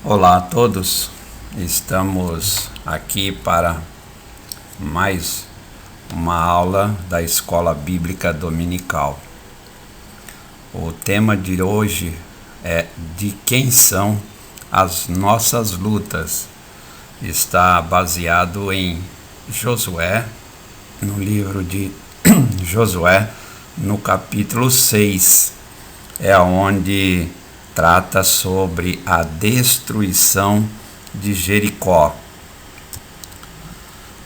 Olá a todos, estamos aqui para mais uma aula da Escola Bíblica Dominical. O tema de hoje é de quem são as nossas lutas. Está baseado em Josué, no livro de Josué, no capítulo 6, é onde trata sobre a destruição de Jericó.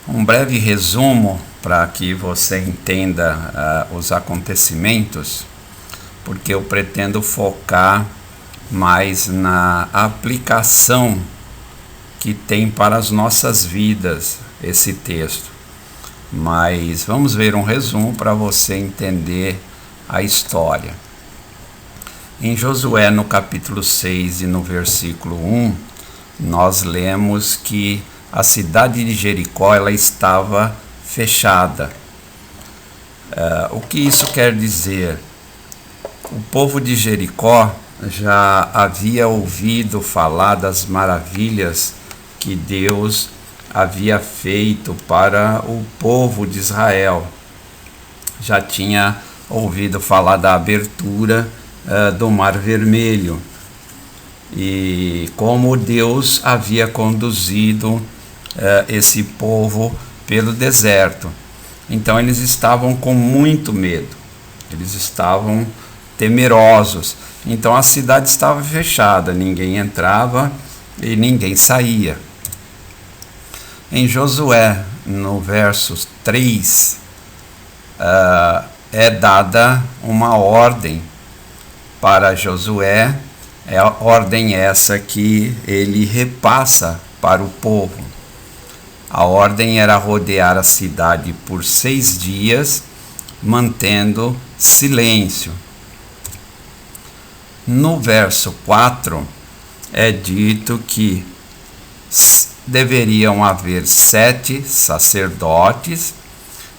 Um breve resumo para que você entenda os acontecimentos, porque eu pretendo focar mais na aplicação que tem para as nossas vidas esse texto. Mas vamos ver um resumo para você entender a história. Em Josué, no capítulo 6 e no versículo 1, nós lemos que a cidade de Jericó ela estava fechada. O que isso quer dizer? O povo de Jericó já havia ouvido falar das maravilhas que Deus havia feito para o povo de Israel. Já tinha ouvido falar da abertura do Mar Vermelho e como Deus havia conduzido esse povo pelo deserto. Então eles estavam com muito medo, eles estavam temerosos. Então a cidade estava fechada, ninguém entrava e ninguém saía. Em Josué, no verso 3, é dada uma ordem para Josué, é a ordem essa que ele repassa para o povo. A ordem era rodear a cidade por 6 dias, mantendo silêncio. No verso 4, é dito que deveriam haver 7 sacerdotes,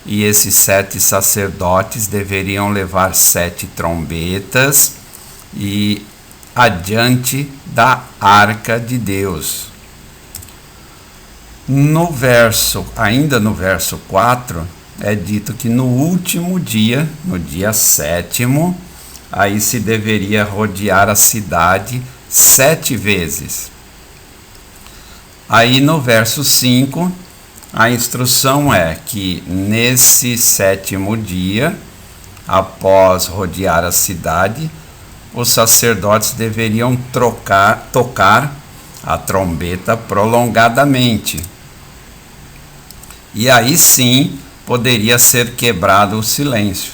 e esses 7 sacerdotes deveriam levar 7 trombetas e adiante da arca de Deus. Ainda no verso 4, é dito que no último dia, no dia 7º, aí se deveria rodear a cidade 7 vezes. Aí no verso 5, a instrução é que nesse 7º dia, após rodear a cidade, os sacerdotes deveriam tocar a trombeta prolongadamente. E aí sim poderia ser quebrado o silêncio.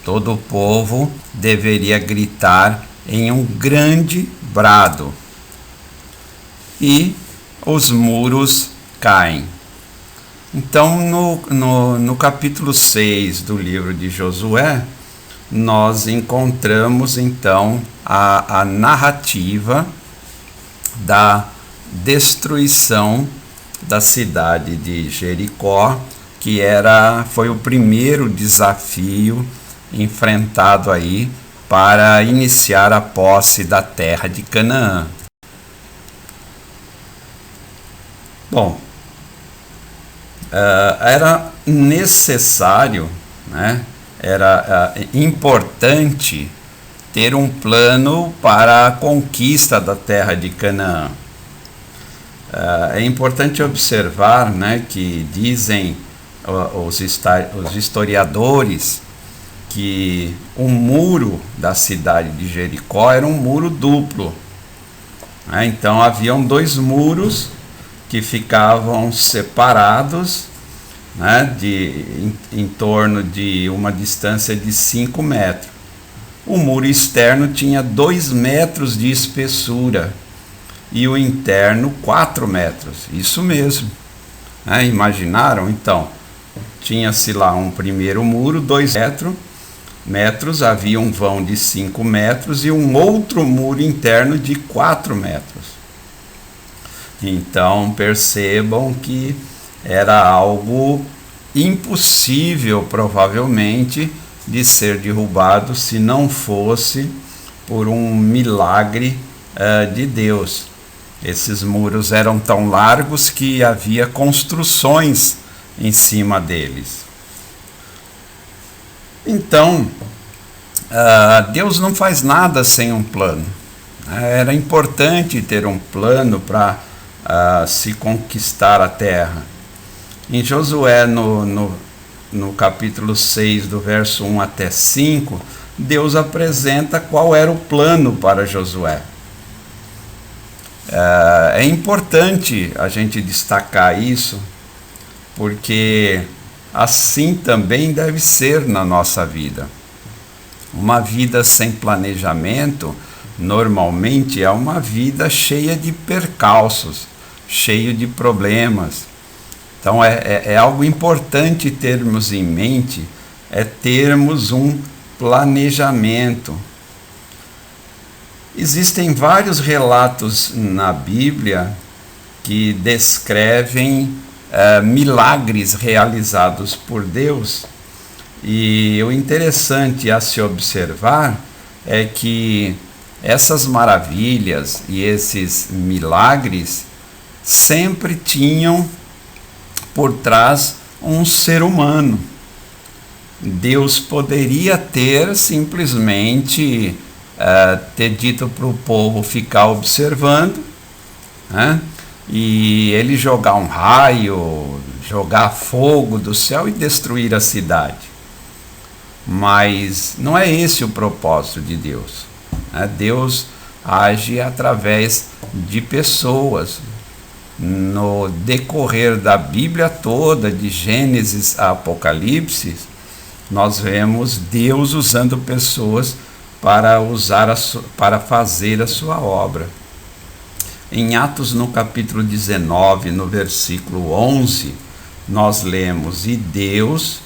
Todo o povo deveria gritar em um grande brado. E os muros caem. Então, no capítulo 6 do livro de Josué, nós encontramos então a narrativa da destruição da cidade de Jericó, que foi o primeiro desafio enfrentado aí para iniciar a posse da terra de Canaã. Bom, era necessário, era importante ter um plano para a conquista da terra de Canaã. É importante observar, que dizem os historiadores que o muro da cidade de Jericó era um muro duplo. Então haviam 2 muros que ficavam separados, em torno de uma distância de 5 metros. O muro externo tinha 2 metros de espessura e o interno 4 metros. Isso mesmo. Imaginaram? Então, tinha-se lá um primeiro muro, 2 metros, havia um vão de 5 metros e um outro muro interno de 4 metros. Então percebam que era algo impossível, provavelmente, de ser derrubado se não fosse por um milagre de Deus. Esses muros eram tão largos que havia construções em cima deles. Então, Deus não faz nada sem um plano. Era importante ter um plano para se conquistar a terra. Em Josué, no capítulo 6, do verso 1 até 5, Deus apresenta qual era o plano para Josué. É importante a gente destacar isso, porque assim também deve ser na nossa vida. Uma vida sem planejamento, normalmente é uma vida cheia de percalços, cheia de problemas. Então é algo importante termos em mente, é termos um planejamento. Existem vários relatos na Bíblia que descrevem milagres realizados por Deus. E o interessante a se observar é que essas maravilhas e esses milagres sempre tinham por trás um ser humano. Deus poderia ter simplesmente ter dito para o povo ficar observando, né? E ele jogar um raio, jogar fogo do céu e destruir a cidade. Mas não é esse o propósito de Deus, né? Deus age através de pessoas. No decorrer da Bíblia toda, de Gênesis a Apocalipse, nós vemos Deus usando pessoas para fazer a sua obra. Em Atos, no capítulo 19, no versículo 11, nós lemos: e Deus,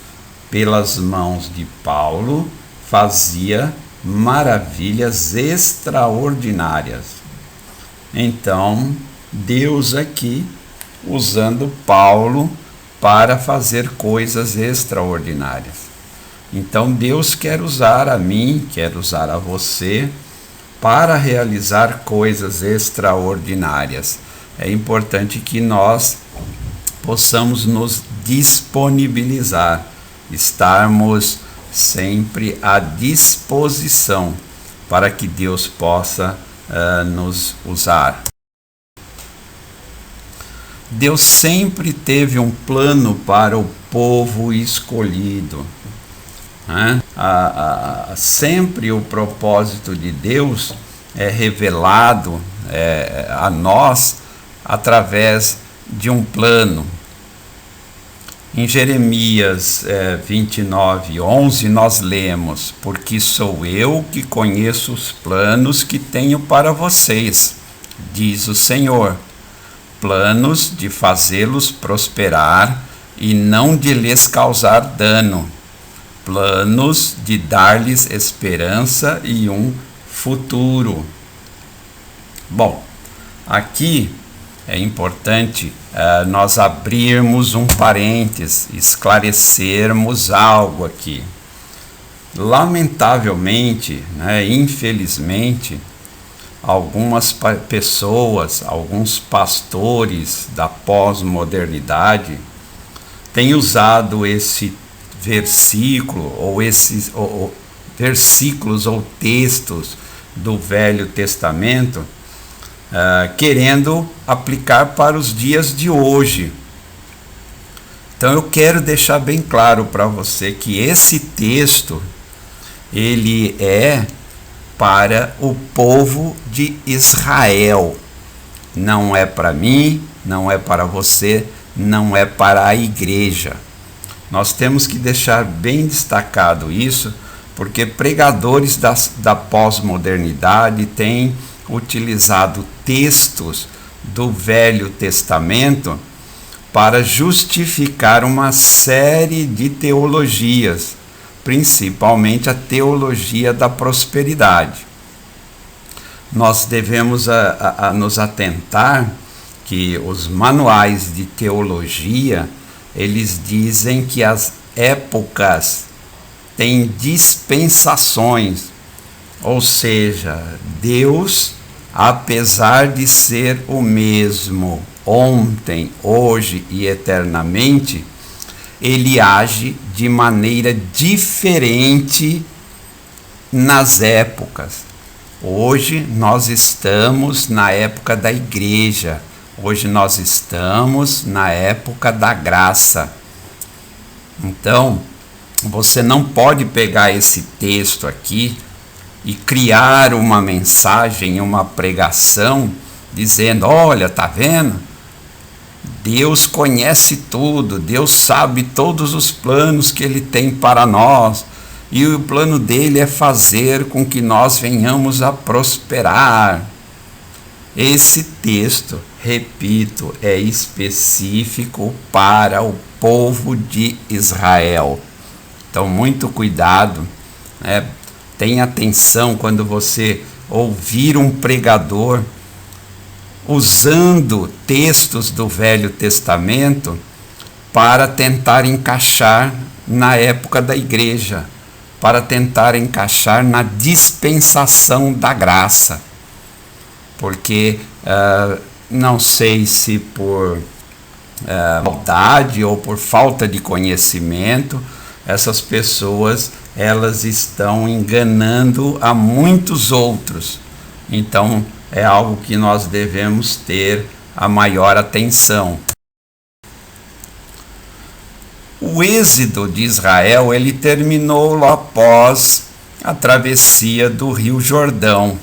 pelas mãos de Paulo, fazia maravilhas extraordinárias. Então, Deus aqui usando Paulo para fazer coisas extraordinárias. Então Deus quer usar a mim, quer usar a você para realizar coisas extraordinárias. É importante que nós possamos nos disponibilizar, estarmos sempre à disposição para que Deus possa nos usar. Deus sempre teve um plano para o povo escolhido. Sempre o propósito de Deus é revelado a nós através de um plano. Em Jeremias 29:11 nós lemos: porque sou eu que conheço os planos que tenho para vocês, diz o Senhor, planos de fazê-los prosperar e não de lhes causar dano, planos de dar-lhes esperança e um futuro. Bom, aqui é importante nós abrirmos um parênteses, esclarecermos algo aqui. Lamentavelmente, infelizmente, algumas pessoas, alguns pastores da pós-modernidade têm usado esse versículo ou esses versículos ou textos do Velho Testamento querendo aplicar para os dias de hoje. Então eu quero deixar bem claro para você que esse texto ele é para o povo de Israel, não é para mim, não é para você, não é para a igreja. Nós temos que deixar bem destacado isso, porque pregadores da pós-modernidade têm utilizado textos do Velho Testamento para justificar uma série de teologias, principalmente a teologia da prosperidade. Nós devemos nos atentar que os manuais de teologia, eles dizem que as épocas têm dispensações, ou seja, Deus apesar de ser o mesmo ontem, hoje e eternamente, ele age de maneira diferente nas épocas. Hoje nós estamos na época da igreja, hoje nós estamos na época da graça. Então, você não pode pegar esse texto aqui e criar uma mensagem, uma pregação, dizendo: olha, tá vendo? Deus conhece tudo, Deus sabe todos os planos que Ele tem para nós, e o plano dele é fazer com que nós venhamos a prosperar. Esse texto, repito, é específico para o povo de Israel. Então, muito cuidado, né? Tenha atenção quando você ouvir um pregador usando textos do Velho Testamento para tentar encaixar na época da igreja, para tentar encaixar na dispensação da graça. Porque não sei se por maldade ou por falta de conhecimento, essas pessoas elas estão enganando a muitos outros. Então é algo que nós devemos ter a maior atenção. O êxodo de Israel ele terminou após a travessia do Rio Jordão.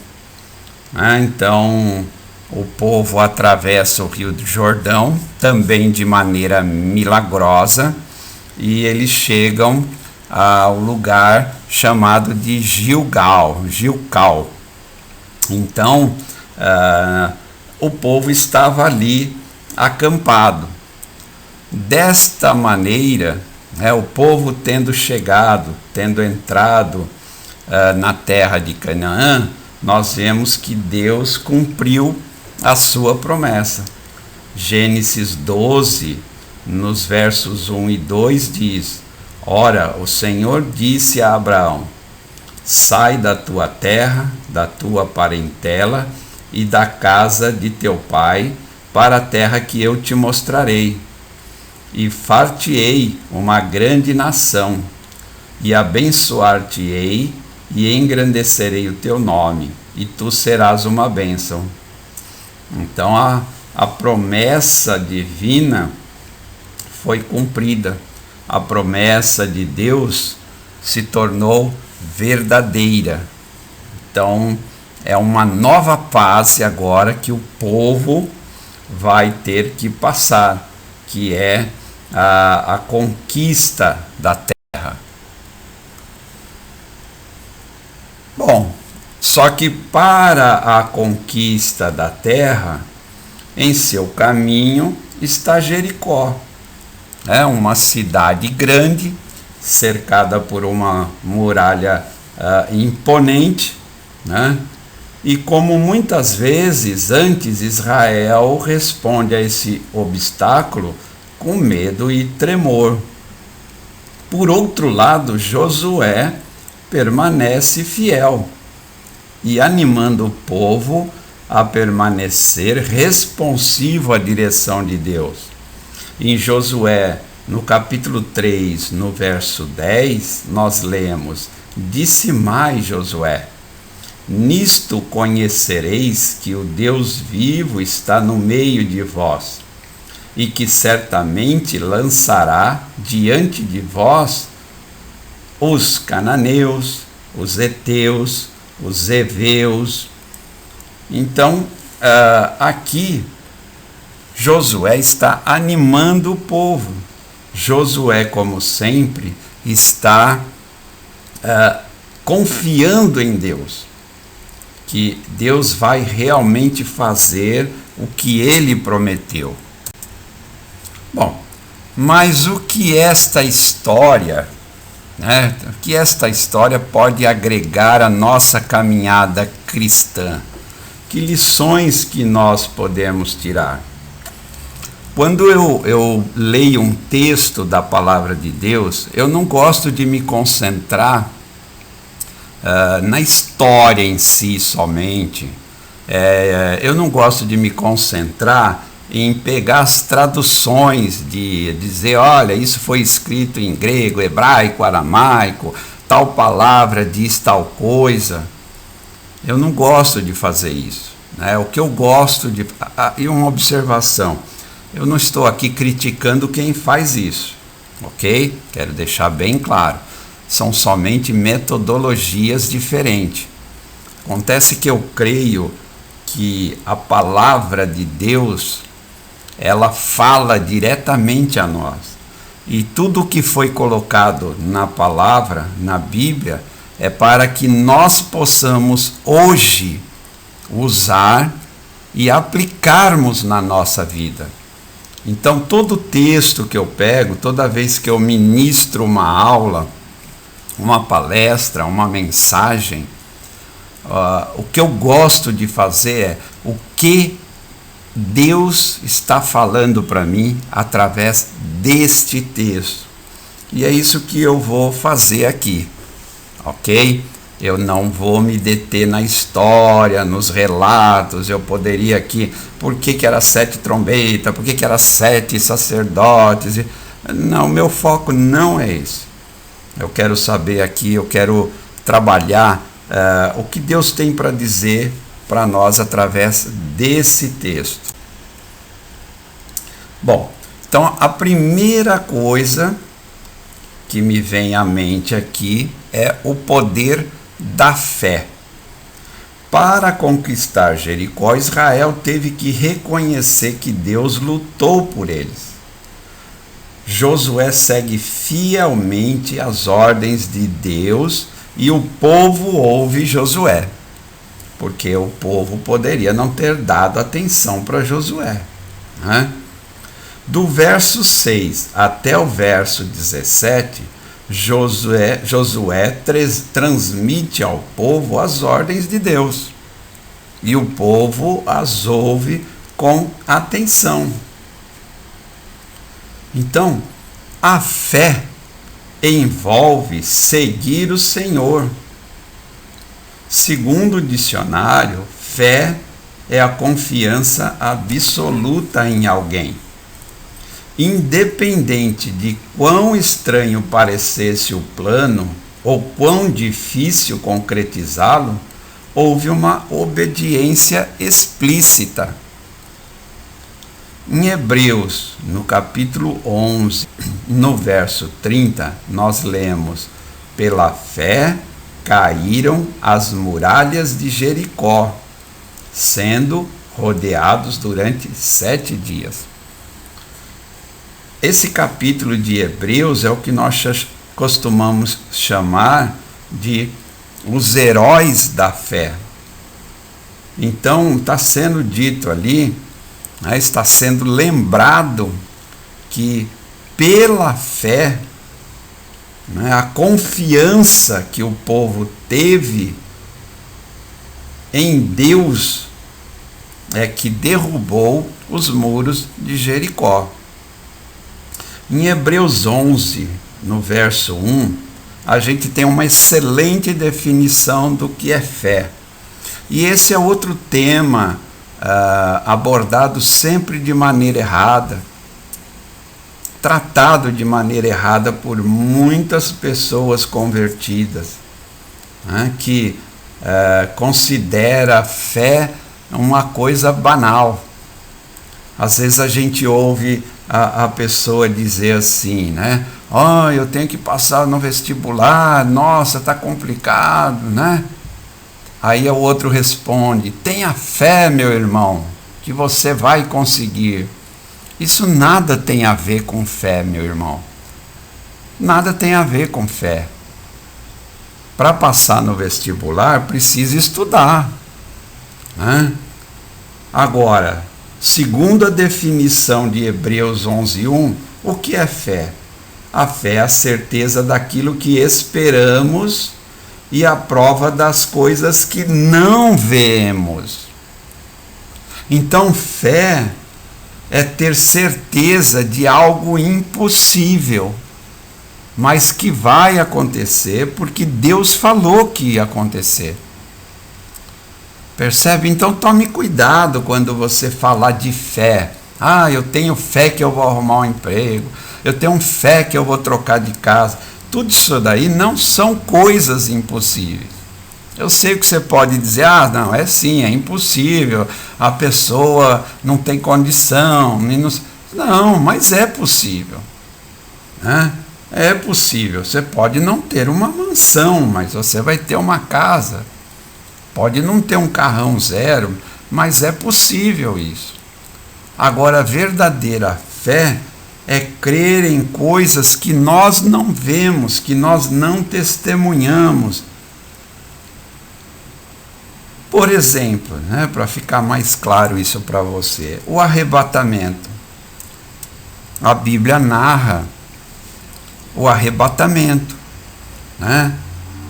Então o povo atravessa o Rio Jordão também de maneira milagrosa, e eles chegam ao lugar chamado de Gilgal. Então o povo estava ali acampado. Desta maneira, o povo tendo entrado na terra de Canaã, nós vemos que Deus cumpriu a sua promessa. Gênesis 12, nos versos 1 e 2 diz: ora, o Senhor disse a Abraão: sai da tua terra, da tua parentela e da casa de teu pai, para a terra que eu te mostrarei. E far-te-ei uma grande nação, e abençoar-te-ei, e engrandecerei o teu nome, e tu serás uma bênção. Então a promessa divina foi cumprida. A promessa de Deus se tornou verdadeira. Então é uma nova fase agora que o povo vai ter que passar, que é a conquista da terra. Bom, só que para a conquista da terra, em seu caminho está Jericó. É uma cidade grande, cercada por uma muralha imponente, né? E como muitas vezes antes, Israel responde a esse obstáculo com medo e tremor. Por outro lado, Josué permanece fiel e animando o povo a permanecer responsivo à direção de Deus. Em Josué, no capítulo 3, no verso 10, nós lemos: disse mais Josué: nisto conhecereis que o Deus vivo está no meio de vós, e que certamente lançará diante de vós os cananeus, os heteus, os heveus. Então, aqui, Josué está animando o povo. Josué, como sempre, está confiando em Deus, que Deus vai realmente fazer o que ele prometeu. Bom, mas o que esta história, o que esta história pode agregar à nossa caminhada cristã? Que lições que nós podemos tirar? Quando eu leio um texto da palavra de Deus, eu não gosto de me concentrar na história em si somente, Eu não gosto de me concentrar em pegar as traduções, de dizer, olha, isso foi escrito em grego, hebraico, aramaico, tal palavra diz tal coisa. Eu não gosto de fazer isso, né? O que eu gosto de... E uma observação, eu não estou aqui criticando quem faz isso, ok? Quero deixar bem claro, são somente metodologias diferentes. Acontece que eu creio que a palavra de Deus, ela fala diretamente a nós. E tudo que foi colocado na palavra, na Bíblia, é para que nós possamos hoje usar e aplicarmos na nossa vida. Então, todo texto que eu pego, toda vez que eu ministro uma aula, uma palestra, uma mensagem, o que eu gosto de fazer é o que Deus está falando para mim através deste texto. E é isso que eu vou fazer aqui, ok? Eu não vou me deter na história, nos relatos. Eu poderia aqui, por que era 7 trombetas, por que era 7 sacerdotes? Não, meu foco não é esse. Eu quero saber aqui, eu quero trabalhar o que Deus tem para dizer para nós através desse texto. Bom, então a primeira coisa que me vem à mente aqui é o poder da fé. Para conquistar Jericó, Israel teve que reconhecer que Deus lutou por eles. Josué segue fielmente as ordens de Deus e o povo ouve Josué, porque o povo poderia não ter dado atenção para Josué, né? Do verso 6 até o verso 17, Josué transmite ao povo as ordens de Deus, e o povo as ouve com atenção. Então, a fé envolve seguir o Senhor. Segundo o dicionário, fé é a confiança absoluta em alguém. Independente de quão estranho parecesse o plano ou quão difícil concretizá-lo, houve uma obediência explícita. Em Hebreus, no capítulo 11, no verso 30, nós lemos: pela fé caíram as muralhas de Jericó, sendo rodeados durante 7 dias. Esse capítulo de Hebreus é o que nós costumamos chamar de os heróis da fé. Então, está sendo dito ali, né, está sendo lembrado que pela fé, né, a confiança que o povo teve em Deus é que derrubou os muros de Jericó. Em Hebreus 11, no verso 1, a gente tem uma excelente definição do que é fé. E esse é outro tema abordado sempre de maneira errada, tratado de maneira errada por muitas pessoas convertidas, né, que considera a fé uma coisa banal. Às vezes a gente ouve a pessoa dizer assim, né? Oh, eu tenho que passar no vestibular, nossa, está complicado, né? Aí o outro responde: tenha fé, meu irmão, que você vai conseguir. Isso nada tem a ver com fé, meu irmão. Nada tem a ver com fé. Para passar no vestibular, precisa estudar, né? Agora, segundo a definição de Hebreus 11:1, o que é fé? A fé é a certeza daquilo que esperamos e a prova das coisas que não vemos. Então, fé é ter certeza de algo impossível, mas que vai acontecer porque Deus falou que ia acontecer. Percebe? Então tome cuidado quando você falar de fé. Ah, eu tenho fé que eu vou arrumar um emprego. Eu tenho fé que eu vou trocar de casa. Tudo isso daí não são coisas impossíveis. Eu sei que você pode dizer, ah, não, é sim, é impossível. A pessoa não tem condição. Não, mas é possível. Né? É possível. Você pode não ter uma mansão, mas você vai ter uma casa. Pode não ter um carrão zero, mas é possível isso. Agora, a verdadeira fé é crer em coisas que nós não vemos, que nós não testemunhamos. Por exemplo, né, para ficar mais claro isso para você, o arrebatamento. A Bíblia narra o arrebatamento, né?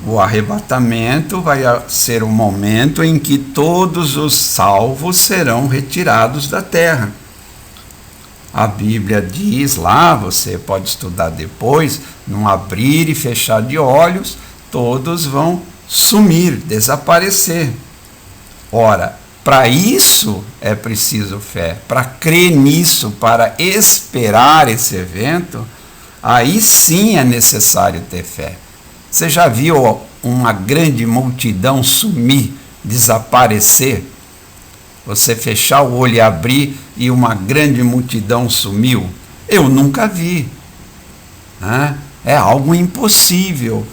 O arrebatamento vai ser o momento em que todos os salvos serão retirados da terra. A Bíblia diz lá, você pode estudar depois, num abrir e fechar de olhos, todos vão sumir, desaparecer. Ora, para isso é preciso fé, para crer nisso, para esperar esse evento, aí sim é necessário ter fé. Você já viu uma grande multidão sumir, desaparecer? Você fechar o olho e abrir e uma grande multidão sumiu? Eu nunca vi. Né? É algo impossível.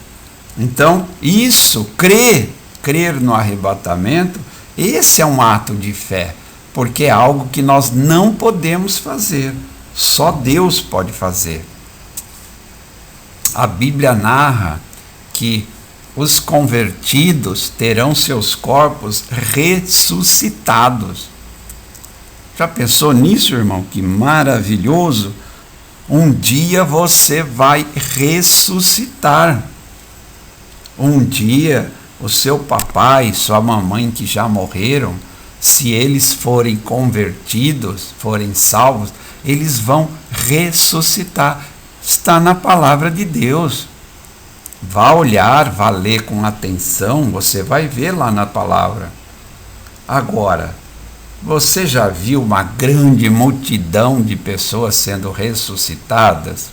Então, isso, crer no arrebatamento, esse é um ato de fé, porque é algo que nós não podemos fazer, só Deus pode fazer. A Bíblia narra que os convertidos terão seus corpos ressuscitados. Já pensou nisso, irmão? Que maravilhoso! Um dia você vai ressuscitar. Um dia o seu papai, sua mamãe que já morreram, se eles forem convertidos, forem salvos, eles vão ressuscitar. Está na palavra de Deus. Vá olhar, vá ler com atenção, você vai ver lá na palavra. Agora, você já viu uma grande multidão de pessoas sendo ressuscitadas?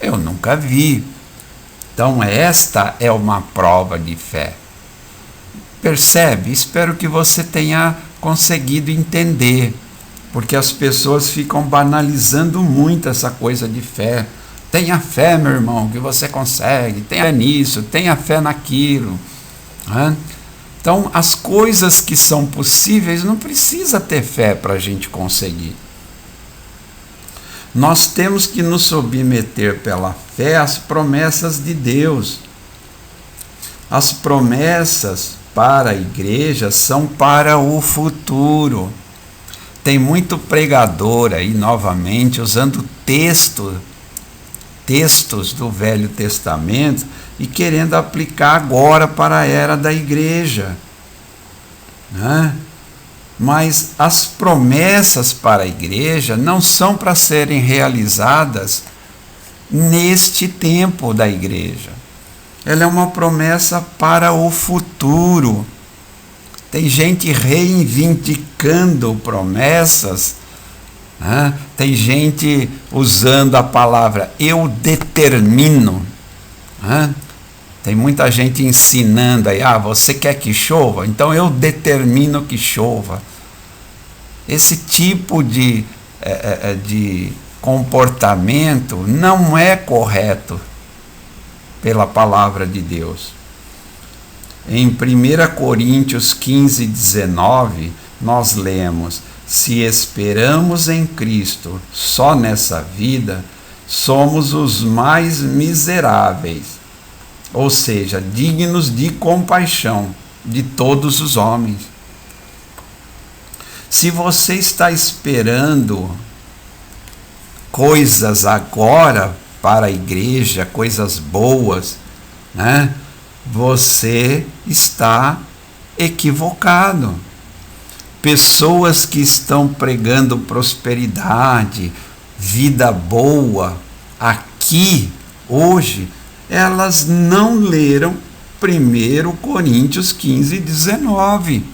Eu nunca vi. Então esta é uma prova de fé. Percebe? Espero que você tenha conseguido entender, porque as pessoas ficam banalizando muito essa coisa de fé. Tenha fé, meu irmão, que você consegue. Tenha fé nisso, tenha fé naquilo. Né? Então, as coisas que são possíveis, não precisa ter fé para a gente conseguir. Nós temos que nos submeter pela fé às promessas de Deus. As promessas para a igreja são para o futuro. Tem muito pregador aí, novamente, usando textos do Velho Testamento e querendo aplicar agora para a era da igreja. Né? Mas as promessas para a igreja não são para serem realizadas neste tempo da igreja. Ela é uma promessa para o futuro. Tem gente reivindicando promessas. Tem gente usando a palavra eu determino. Tem muita gente ensinando aí, você quer que chova? Então eu determino que chova. Esse tipo de comportamento não é correto pela palavra de Deus. Em 1 Coríntios 15, 19, nós lemos: se esperamos em Cristo só nessa vida, somos os mais miseráveis, ou seja, dignos de compaixão de todos os homens. Se você está esperando coisas agora para a igreja, coisas boas, né? Você está equivocado. Pessoas que estão pregando prosperidade, vida boa, aqui, hoje, elas não leram 1 Coríntios 15, 19.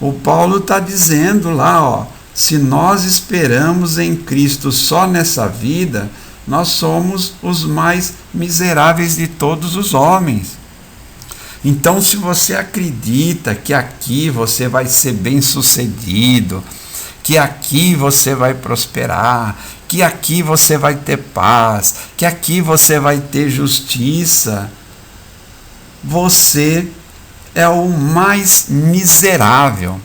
O Paulo está dizendo lá, ó, se nós esperamos em Cristo só nessa vida, nós somos os mais miseráveis de todos os homens. Então, se você acredita que aqui você vai ser bem-sucedido, que aqui você vai prosperar, que aqui você vai ter paz, que aqui você vai ter justiça, você é o mais miserável.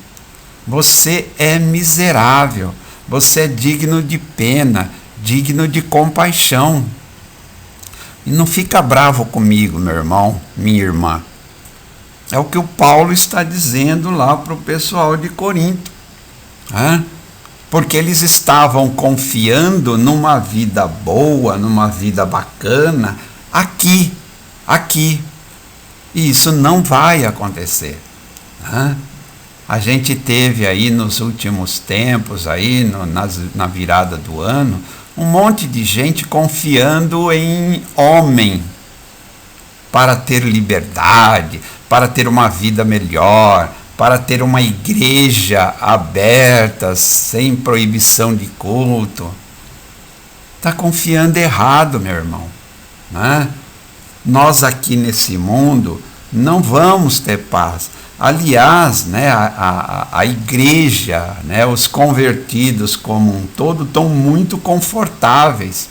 Você é miserável. Você é digno de pena, digno de compaixão. E não fica bravo comigo, meu irmão, minha irmã. É o que o Paulo está dizendo lá para o pessoal de Corinto. Porque eles estavam confiando numa vida boa, numa vida bacana, aqui. E isso não vai acontecer. A gente teve aí nos últimos tempos, aí na virada do ano, um monte de gente confiando em homem para ter liberdade, para ter uma vida melhor, para ter uma igreja aberta, sem proibição de culto. Está confiando errado, meu irmão. Nós aqui nesse mundo não vamos ter paz. Aliás, a igreja, os convertidos como um todo estão muito confortáveis.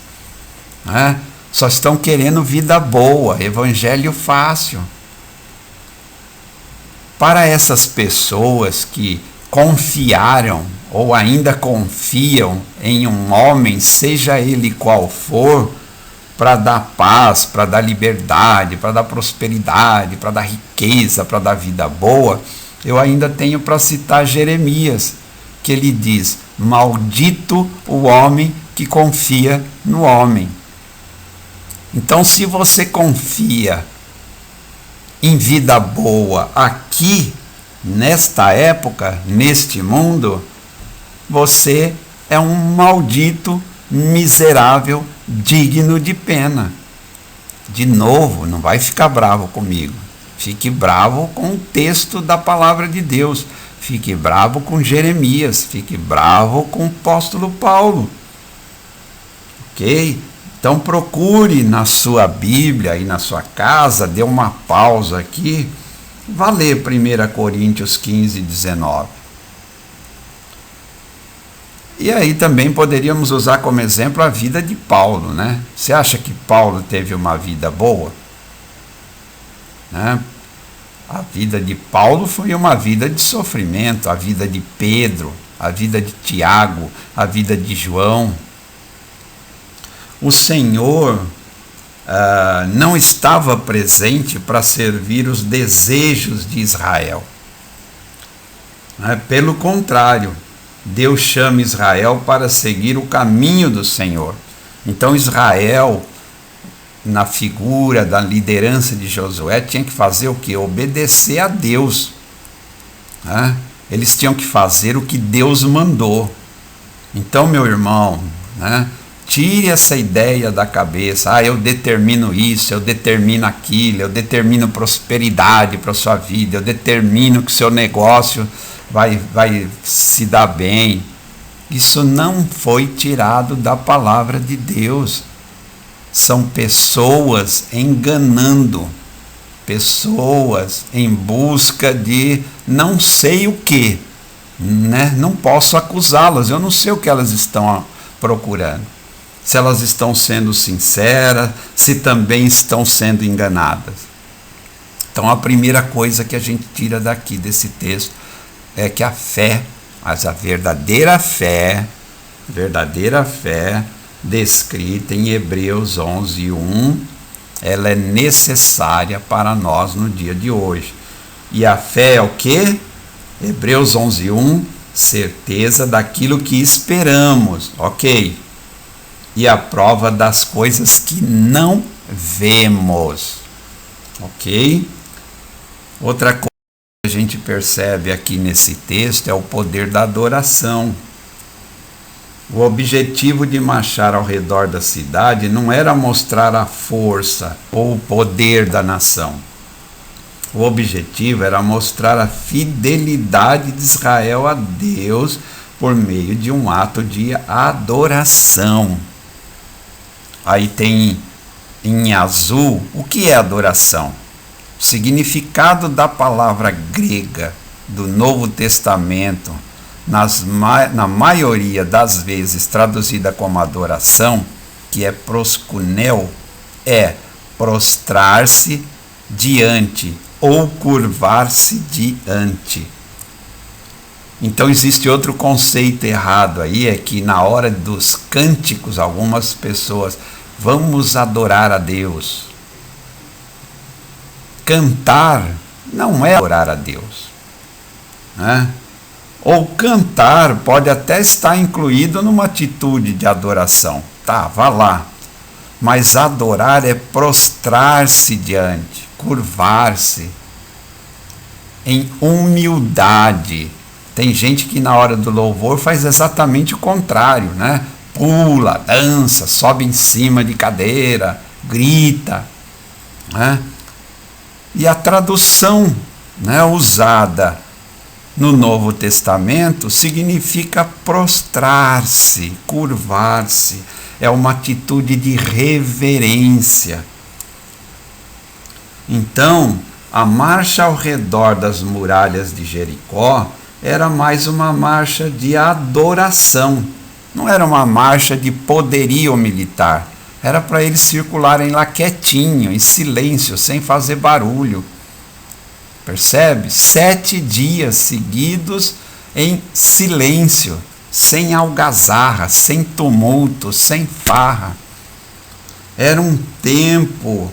Só estão querendo vida boa, evangelho fácil. Para essas pessoas que confiaram ou ainda confiam em um homem, seja ele qual for, para dar paz, para dar liberdade, para dar prosperidade, para dar riqueza, para dar vida boa, eu ainda tenho para citar Jeremias, que ele diz: maldito o homem que confia no homem. Então, se você confia em vida boa aqui, nesta época, neste mundo, você é um maldito, miserável, digno de pena. De novo, não vai ficar bravo comigo. Fique bravo com o texto da palavra de Deus. Fique bravo com Jeremias. Fique bravo com o apóstolo Paulo. Ok? Então procure na sua Bíblia e na sua casa, dê uma pausa aqui, vá ler 1 Coríntios 15, 19. E aí também poderíamos usar como exemplo a vida de Paulo, né? Você acha que Paulo teve uma vida boa? A vida de Paulo foi uma vida de sofrimento, a vida de Pedro, a vida de Tiago, a vida de João. O Senhor não estava presente para servir os desejos de Israel. Pelo contrário, Deus chama Israel para seguir o caminho do Senhor. Então Israel, na figura da liderança de Josué, tinha que fazer o quê? Obedecer a Deus. Eles tinham que fazer o que Deus mandou. Então, meu irmão, tire essa ideia da cabeça. Eu determino isso, eu determino aquilo, eu determino prosperidade para a sua vida, eu determino que o seu negócio vai se dar bem. Isso não foi tirado da palavra de Deus. São pessoas enganando, pessoas em busca de não sei o que, Não posso acusá-las, eu não sei o que elas estão procurando. Se elas estão sendo sinceras, se também estão sendo enganadas. Então a primeira coisa que a gente tira daqui desse texto é que a fé, mas a verdadeira fé descrita em Hebreus 11:1, ela é necessária para nós no dia de hoje. E a fé é o quê? Hebreus 11:1, certeza daquilo que esperamos, ok? E a prova das coisas que não vemos, ok? Outra coisa que a gente percebe aqui nesse texto é o poder da adoração. O objetivo de marchar ao redor da cidade não era mostrar a força ou o poder da nação. O objetivo era mostrar a fidelidade de Israel a Deus por meio de um ato de adoração. Aí tem em azul o que é adoração. O significado da palavra grega do Novo Testamento, na maioria das vezes traduzida como adoração, que é proskuneo, é prostrar-se diante ou curvar-se diante. Então existe outro conceito errado aí, é que na hora dos cânticos, algumas pessoas, vamos adorar a Deus. Cantar não é adorar a Deus, né? Ou cantar pode até estar incluído numa atitude de adoração, tá, vá lá. Mas adorar é prostrar-se diante, curvar-se em humildade. Tem gente que na hora do louvor faz exatamente o contrário, né? Pula, dança, sobe em cima de cadeira, grita, né? E a tradução, né, usada no Novo Testamento significa prostrar-se, curvar-se. É uma atitude de reverência. Então, a marcha ao redor das muralhas de Jericó era mais uma marcha de adoração. Não era uma marcha de poderio militar. Era para eles circularem lá quietinho, em silêncio, sem fazer barulho. Percebe? 7 dias seguidos em silêncio, sem algazarra, sem tumulto, sem farra. Era um tempo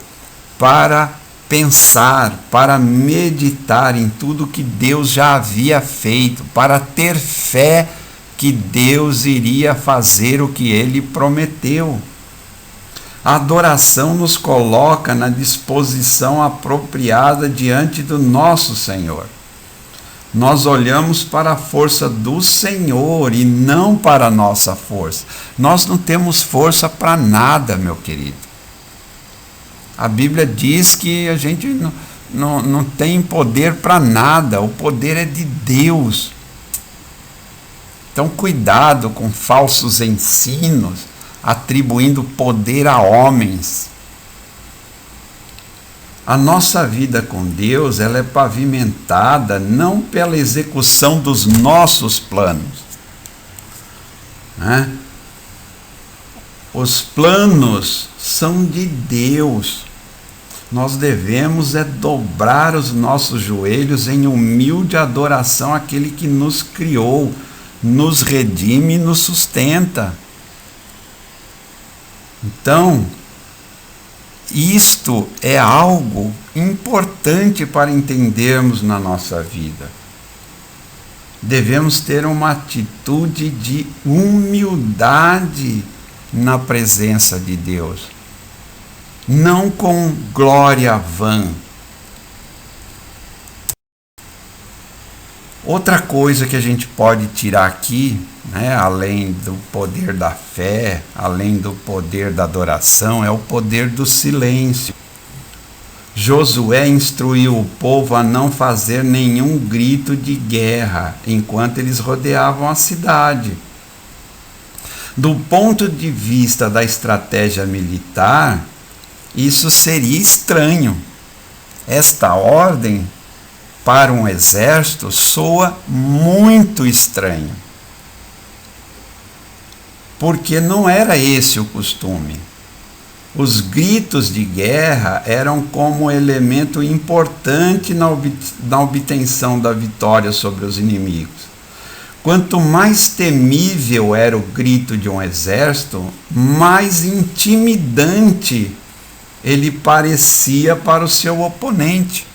para pensar, para meditar em tudo que Deus já havia feito, para ter fé que Deus iria fazer o que Ele prometeu. A adoração nos coloca na disposição apropriada diante do nosso Senhor. Nós olhamos para a força do Senhor e não para a nossa força. Nós não temos força para nada, meu querido. A Bíblia diz que a gente não tem poder para nada, o poder é de Deus. Então, cuidado com falsos ensinos, atribuindo poder a homens. A nossa vida com Deus, ela é pavimentada não pela execução dos nossos planos, né? Os planos são de Deus. Nós devemos dobrar os nossos joelhos em humilde adoração àquele que nos criou, nos redime e nos sustenta. Então, isto é algo importante para entendermos na nossa vida. Devemos ter uma atitude de humildade na presença de Deus, não com glória vã. Outra coisa que a gente pode tirar aqui, né, além do poder da fé, além do poder da adoração, é o poder do silêncio. Josué instruiu o povo a não fazer nenhum grito de guerra enquanto eles rodeavam a cidade. Do ponto de vista da estratégia militar, isso seria estranho. Esta ordem para um exército soa muito estranho, porque não era esse o costume. Os gritos de guerra eram como elemento importante na obtenção da vitória sobre os inimigos. Quanto mais temível era o grito de um exército, mais intimidante ele parecia para o seu oponente.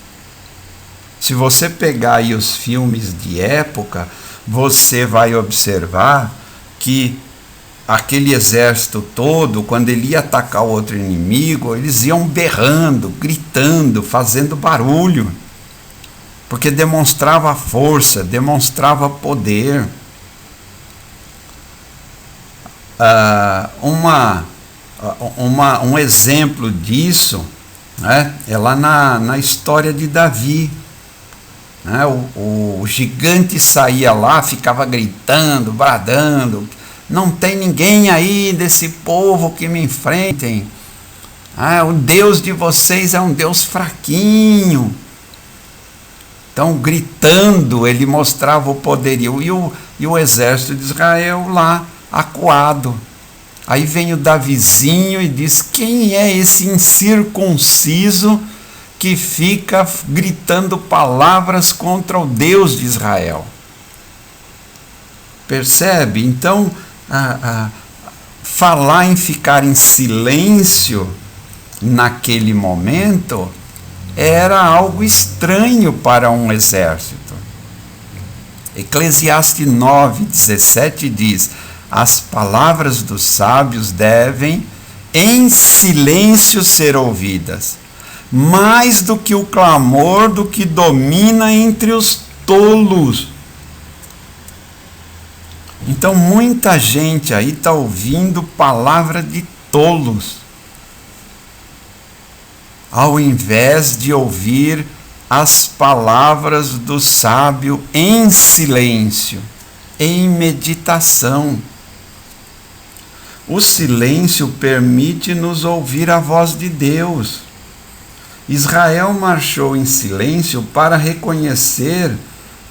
Se você pegar aí os filmes de época, você vai observar que aquele exército todo, quando ele ia atacar o outro inimigo, eles iam berrando, gritando, fazendo barulho, porque demonstrava força, demonstrava poder. Um exemplo disso né? É lá na história de Davi, né? O gigante saía lá, ficava gritando, bradando: não tem ninguém aí desse povo que me enfrentem. O Deus de vocês é um Deus fraquinho. Então, gritando, ele mostrava o poderio. E o exército de Israel lá, acuado. Aí vem o Davizinho e diz: quem é esse incircunciso que fica gritando palavras contra o Deus de Israel? Percebe? Então, falar em ficar em silêncio naquele momento era algo estranho para um exército. Eclesiastes 9:17 diz: as palavras dos sábios devem em silêncio ser ouvidas, mais do que o clamor do que domina entre os tolos. Então muita gente aí está ouvindo palavra de tolos, ao invés de ouvir as palavras do sábio em silêncio, em meditação. O silêncio permite-nos ouvir a voz de Deus. Israel marchou em silêncio para reconhecer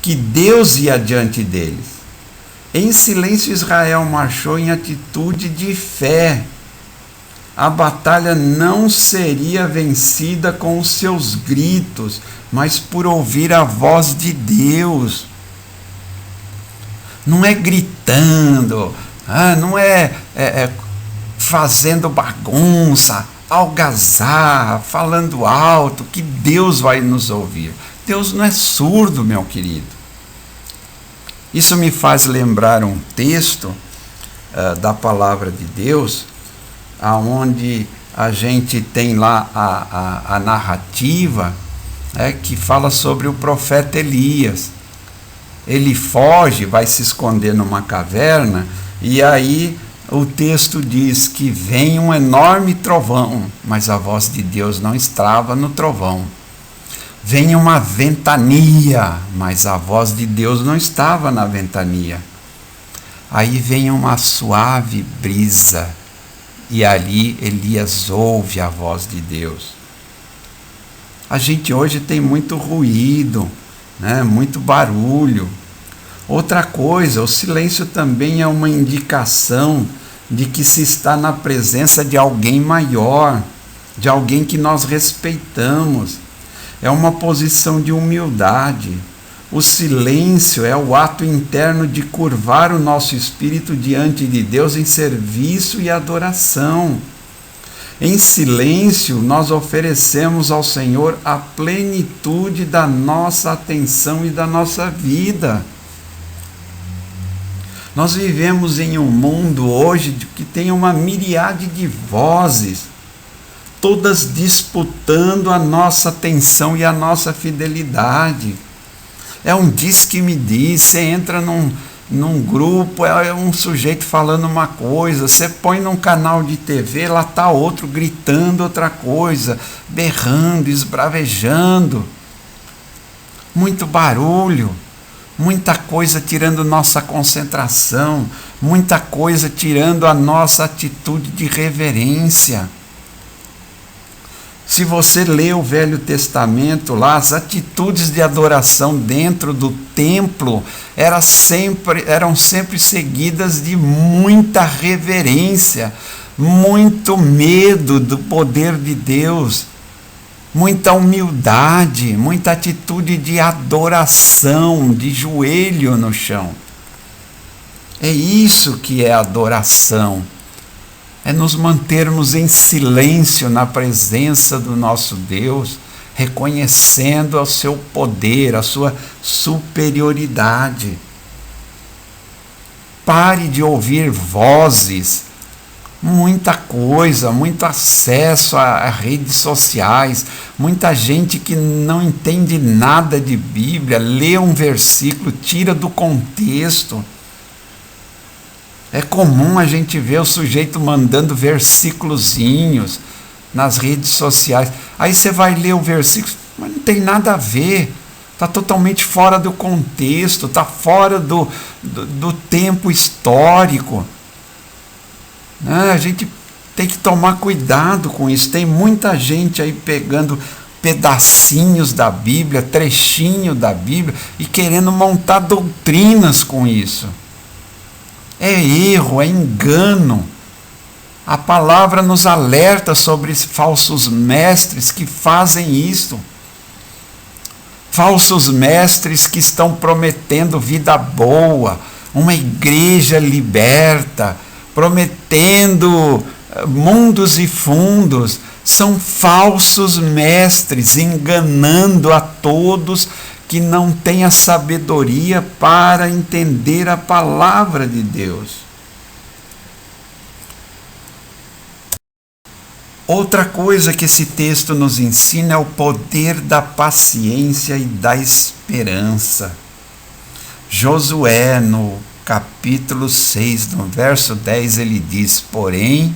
que Deus ia diante deles. Em silêncio, Israel marchou em atitude de fé. A batalha não seria vencida com os seus gritos, mas por ouvir a voz de Deus. Não é gritando, não é fazendo bagunça, algazarra, falando alto, que Deus vai nos ouvir. Deus não é surdo, meu querido. Isso me faz lembrar um texto da palavra de Deus, aonde a gente tem lá a narrativa que fala sobre o profeta Elias. Ele foge, vai se esconder numa caverna, e aí o texto diz que vem um enorme trovão, mas a voz de Deus não estava no trovão. Vem uma ventania, mas a voz de Deus não estava na ventania. Aí vem uma suave brisa, e ali Elias ouve a voz de Deus. A gente hoje tem muito ruído, né? Muito barulho. Outra coisa, o silêncio também é uma indicação de que se está na presença de alguém maior, de alguém que nós respeitamos. É uma posição de humildade. O silêncio é o ato interno de curvar o nosso espírito diante de Deus em serviço e adoração. Em silêncio, nós oferecemos ao Senhor a plenitude da nossa atenção e da nossa vida. Nós vivemos em um mundo hoje que tem uma miríade de vozes, todas disputando a nossa atenção e a nossa fidelidade. É um diz que me diz, você entra num grupo, é um sujeito falando uma coisa, você põe num canal de TV, lá está outro gritando outra coisa, berrando, esbravejando. Muito barulho, muita coisa tirando nossa concentração, muita coisa tirando a nossa atitude de reverência. Se você lê o Velho Testamento lá, as atitudes de adoração dentro do templo eram sempre seguidas de muita reverência, muito medo do poder de Deus, muita humildade, muita atitude de adoração, de joelho no chão. É isso que é adoração. É nos mantermos em silêncio na presença do nosso Deus, reconhecendo o seu poder, a sua superioridade. Pare de ouvir vozes, muita coisa, muito acesso a redes sociais, muita gente que não entende nada de Bíblia, lê um versículo, tira do contexto. É comum a gente ver o sujeito mandando versículozinhos, nas redes sociais. Aí você vai ler o versículo, mas não tem nada a ver. Está totalmente fora do contexto, está fora do tempo histórico. A gente tem que tomar cuidado com isso. Tem muita gente aí pegando pedacinhos da Bíblia, trechinho da Bíblia, e querendo montar doutrinas com isso. É erro, é engano. A palavra nos alerta sobre falsos mestres que fazem isso. Falsos mestres que estão prometendo vida boa, uma igreja liberta, prometendo mundos e fundos. São falsos mestres, enganando a todos que não têm a sabedoria para entender a palavra de Deus. Outra coisa que esse texto nos ensina é o poder da paciência e da esperança. Josué, no capítulo 6, no verso 10, ele diz: porém,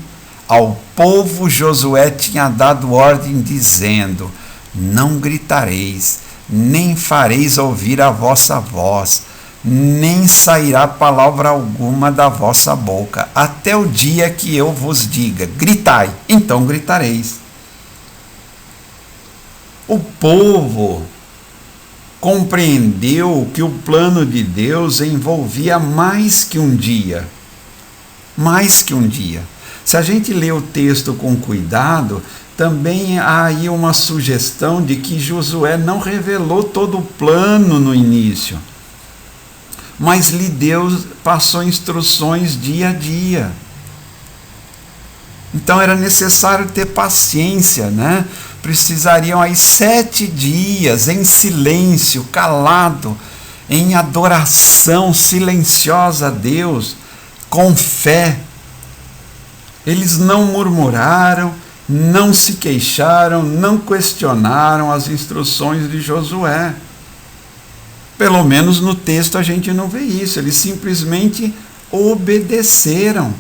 ao povo Josué tinha dado ordem, dizendo: não gritareis, nem fareis ouvir a vossa voz, nem sairá palavra alguma da vossa boca, até o dia que eu vos diga: gritai, então gritareis. O povo compreendeu que o plano de Deus envolvia mais que um dia. Mais que um dia. Se a gente lê o texto com cuidado, também há aí uma sugestão de que Josué não revelou todo o plano no início, mas lhe passou instruções dia a dia. Então era necessário ter paciência, né? Precisariam aí 7 dias em silêncio, calado, em adoração silenciosa a Deus, com fé. Eles não murmuraram, não se queixaram, não questionaram as instruções de Josué. Pelo menos no texto a gente não vê isso, eles simplesmente obedeceram.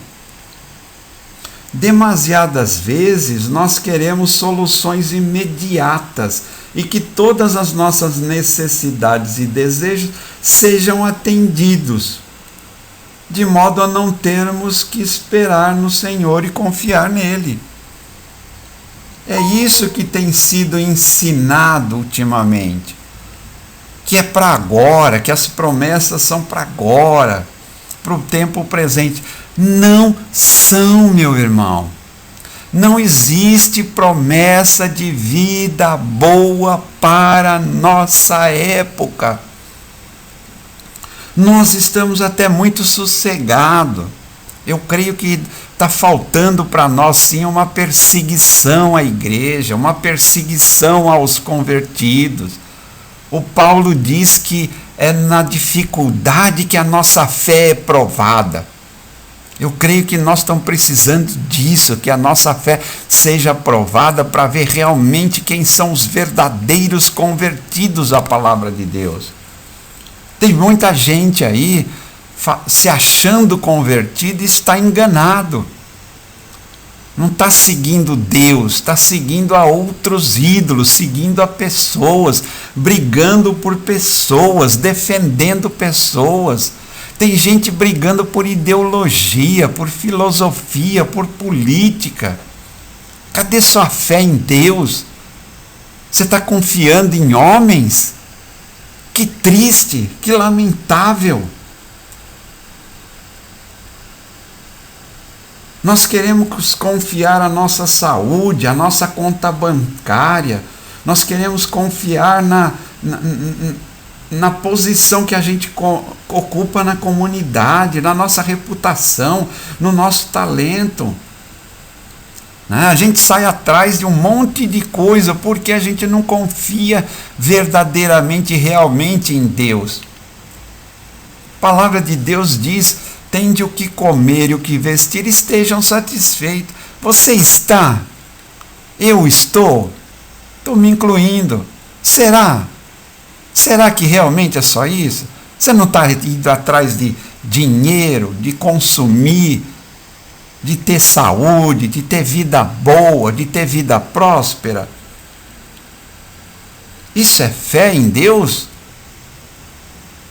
Demasiadas vezes nós queremos soluções imediatas e que todas as nossas necessidades e desejos sejam atendidos, de modo a não termos que esperar no Senhor e confiar nele. É isso que tem sido ensinado ultimamente, que é para agora, que as promessas são para agora, para o tempo presente. Não são, meu irmão. Não existe promessa de vida boa para a nossa época. Nós estamos até muito sossegados. Eu creio que está faltando para nós sim uma perseguição à igreja, uma perseguição aos convertidos. O Paulo diz que é na dificuldade que a nossa fé é provada. Eu creio que nós estamos precisando disso, que a nossa fé seja provada para ver realmente quem são os verdadeiros convertidos à palavra de Deus. Tem muita gente aí se achando convertido e está enganado. Não está seguindo Deus, está seguindo a outros ídolos, seguindo a pessoas, brigando por pessoas, defendendo pessoas. Tem gente brigando por ideologia, por filosofia, por política. Cadê sua fé em Deus? Você está confiando em homens? Que triste, que lamentável. Nós queremos confiar a nossa saúde, a nossa conta bancária. Nós queremos confiar na posição que a gente ocupa na comunidade, na nossa reputação, no nosso talento. A gente sai atrás de um monte de coisa porque a gente não confia verdadeiramente e realmente em Deus. A palavra de Deus diz: tende o que comer e o que vestir, estejam satisfeitos. Você está? Eu estou? Estou me incluindo. Será? Será que realmente é só isso? Você não está indo atrás de dinheiro, de consumir, de ter saúde, de ter vida boa, de ter vida próspera. Isso é fé em Deus?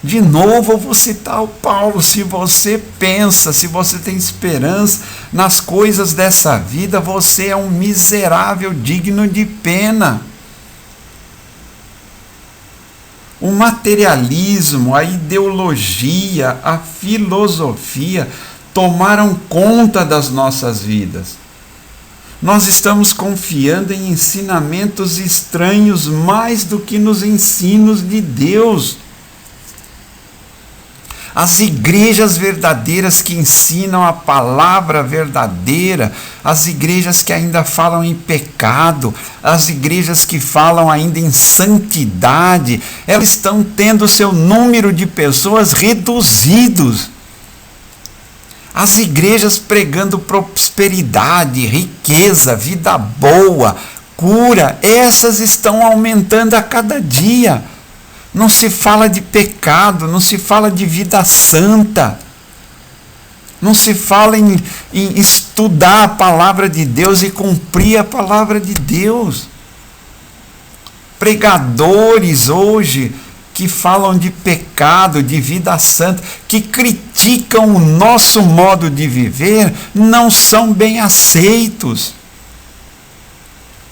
De novo eu vou citar o Paulo: se você pensa, se você tem esperança nas coisas dessa vida, você é um miserável digno de pena. O materialismo, a ideologia, a filosofia tomaram conta das nossas vidas. Nós estamos confiando em ensinamentos estranhos mais do que nos ensinos de Deus. As igrejas verdadeiras que ensinam a palavra verdadeira, as igrejas que ainda falam em pecado, as igrejas que falam ainda em santidade, elas estão tendo seu número de pessoas reduzidos. As igrejas pregando prosperidade, riqueza, vida boa, cura, essas estão aumentando a cada dia. Não se fala de pecado, não se fala de vida santa, não se fala em estudar a palavra de Deus e cumprir a palavra de Deus. Pregadores hoje que falam de pecado, de vida santa, que criticam o nosso modo de viver, não são bem aceitos.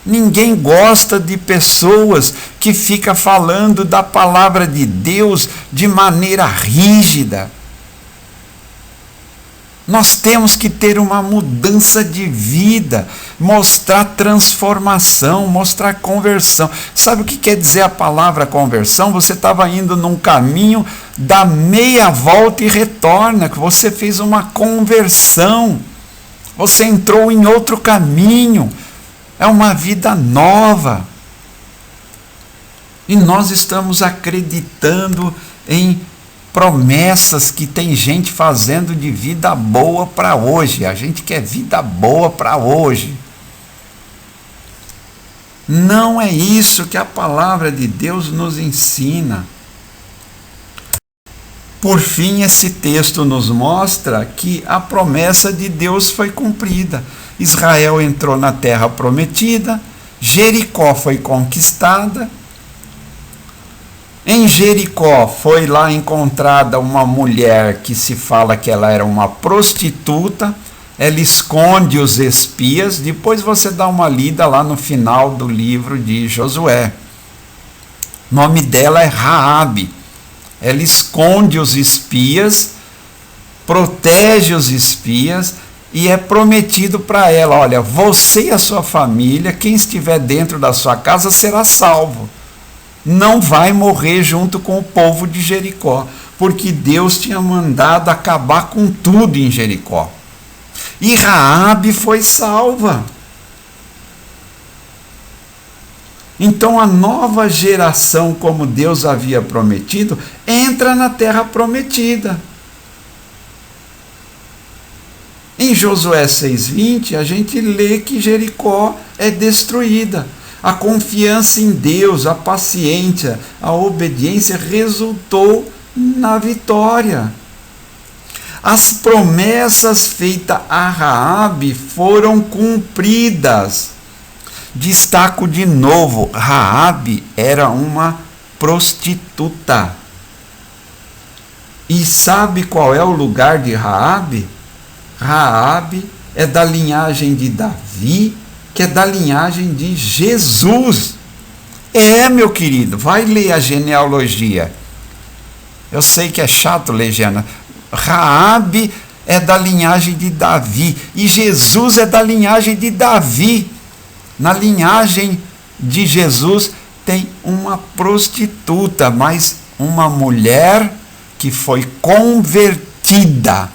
Ninguém gosta de pessoas que ficam falando da palavra de Deus de maneira rígida. Nós temos que ter uma mudança de vida, mostrar transformação, mostrar conversão. Sabe o que quer dizer a palavra conversão? Você estava indo num caminho, dá meia volta e retorna, que você fez uma conversão. Você entrou em outro caminho. É uma vida nova. E nós estamos acreditando em promessas que tem gente fazendo de vida boa para hoje. A gente quer vida boa para hoje. Não é isso que a palavra de Deus nos ensina. Por fim, esse texto nos mostra que a promessa de Deus foi cumprida. Israel entrou na terra prometida, Jericó foi conquistada. Em Jericó foi lá encontrada uma mulher que se fala que ela era uma prostituta. Ela esconde os espias. Depois você dá uma lida lá no final do livro de Josué. O nome dela é Raabe. Ela esconde os espias, protege os espias e é prometido para ela: olha, você e a sua família, quem estiver dentro da sua casa será salvo. Não vai morrer junto com o povo de Jericó, porque Deus tinha mandado acabar com tudo em Jericó. E Raabe foi salva. Então a nova geração, como Deus havia prometido, entra na terra prometida. Em Josué 6,20, a gente lê que Jericó é destruída. A confiança em Deus, a paciência, a obediência resultou na vitória. As promessas feitas a Raabe foram cumpridas. Destaco de novo, Raabe era uma prostituta. E sabe qual é o lugar de Raabe? Raabe é da linhagem de Davi, que é da linhagem de Jesus. É, meu querido, vai ler a genealogia. Eu sei que é chato ler genealogia. Raabe é da linhagem de Davi e Jesus é da linhagem de Davi. Na linhagem de Jesus tem uma prostituta, mas uma mulher que foi convertida,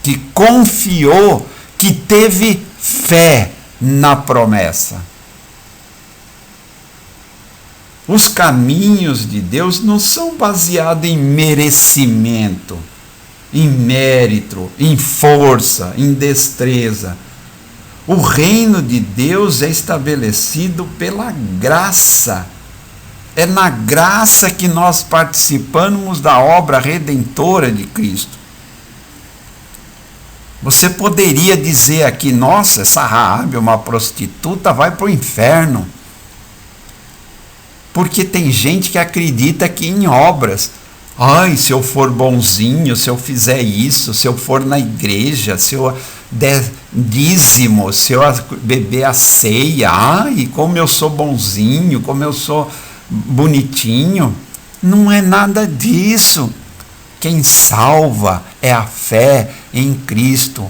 que confiou, que teve fé na promessa. Os caminhos de Deus não são baseados em merecimento, em mérito, em força, em destreza. O reino de Deus é estabelecido pela graça. É na graça que nós participamos da obra redentora de Cristo. Você poderia dizer aqui, nossa, essa Raabe, uma prostituta, vai para o inferno. Porque tem gente que acredita que em obras. Ai, se eu for bonzinho, se eu fizer isso, se eu for na igreja, se eu der dízimo, se eu beber a ceia, ai, como eu sou bonzinho, como eu sou bonitinho. Não é nada disso. Quem salva é a fé em Cristo.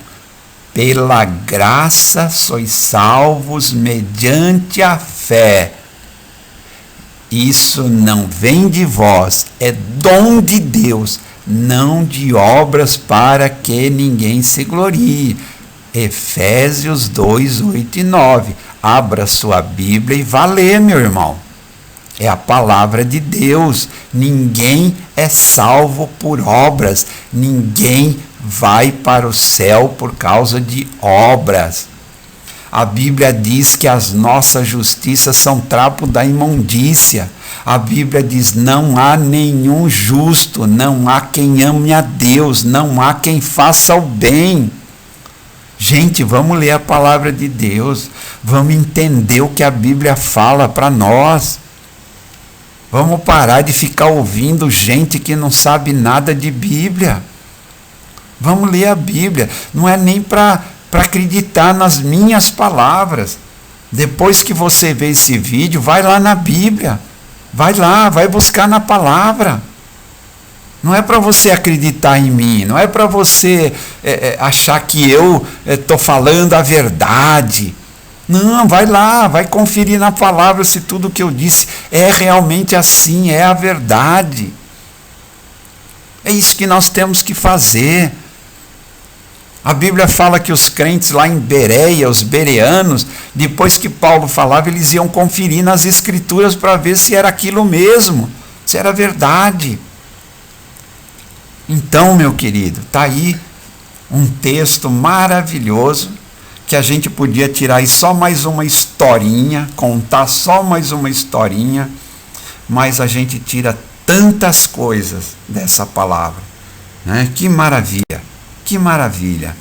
Pela graça sois salvos mediante a fé. Isso não vem de vós, é dom de Deus, não de obras para que ninguém se glorie. Efésios 2, 8 e 9. Abra sua Bíblia e vá ler, meu irmão. É a palavra de Deus. Ninguém é salvo por obras. Ninguém vai para o céu por causa de obras. A Bíblia diz que as nossas justiças são trapo da imundícia. A Bíblia diz, não há nenhum justo, não há quem ame a Deus, não há quem faça o bem. Gente, vamos ler a palavra de Deus, vamos entender o que a Bíblia fala para nós. Vamos parar de ficar ouvindo gente que não sabe nada de Bíblia. Vamos ler a Bíblia, não é nem para acreditar nas minhas palavras. Depois que você vê esse vídeo, vai lá na Bíblia, vai lá, vai buscar na palavra. Não é para você acreditar em mim, não é para você achar que eu estou falando a verdade. Não, vai lá, vai conferir na palavra se tudo que eu disse é realmente assim, é a verdade. É isso que nós temos que fazer. A Bíblia fala que os crentes lá em Bereia, os bereanos, depois que Paulo falava, eles iam conferir nas escrituras para ver se era aquilo mesmo, se era verdade. Então, meu querido, está aí um texto maravilhoso, que a gente podia tirar aí só mais uma historinha, contar só mais uma historinha, mas a gente tira tantas coisas dessa palavra, né? Que maravilha! Que maravilha!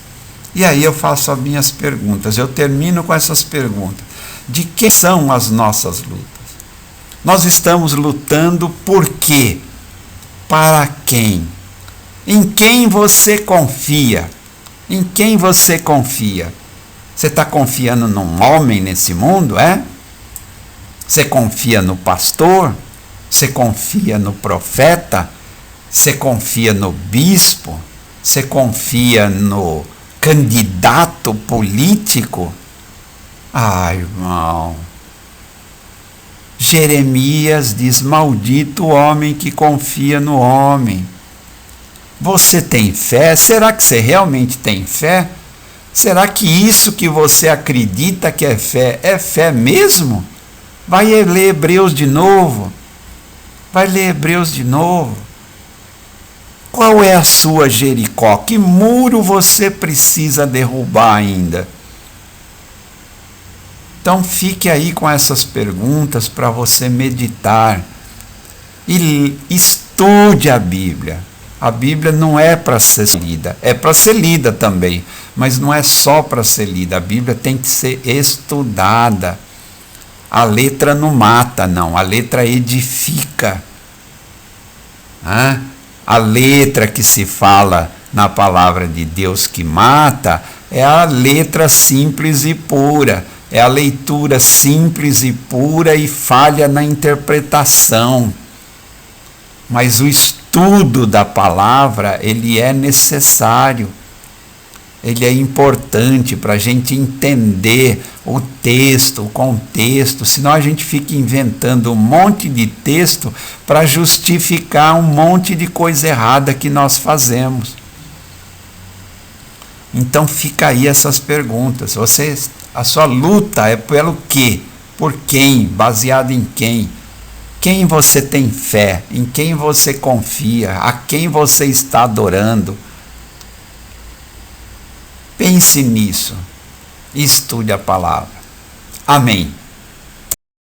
E aí eu faço as minhas perguntas, eu termino com essas perguntas. De quem são as nossas lutas? Nós estamos lutando por quê? Para quem? Em quem você confia? Em quem você confia? Você está confiando num homem nesse mundo, é? Você confia no pastor? Você confia no profeta? Você confia no bispo? Você confia no candidato político? Ai, irmão. Jeremias diz, maldito o homem que confia no homem. Você tem fé? Será que você realmente tem fé? Será que isso que você acredita que é fé mesmo? Vai ler Hebreus de novo. Vai ler Hebreus de novo. Qual é a sua Jericó? Que muro você precisa derrubar ainda? Então fique aí com essas perguntas para você meditar. E estude a Bíblia. A Bíblia não é para ser lida, é para ser lida também, mas não é só para ser lida, a Bíblia tem que ser estudada. A letra não mata, não, a letra edifica. A letra que se fala na palavra de Deus que mata é a letra simples e pura, é a leitura simples e pura e falha na interpretação. Mas o estudo da palavra, ele é necessário, ele é importante para a gente entender o texto, o contexto, senão a gente fica inventando um monte de texto para justificar um monte de coisa errada que nós fazemos. Então fica aí essas perguntas. A sua luta é pelo quê? Por quem? Baseado em quem? Quem você tem fé? Em quem você confia? A quem você está adorando? Pense nisso. Estude a palavra. Amém.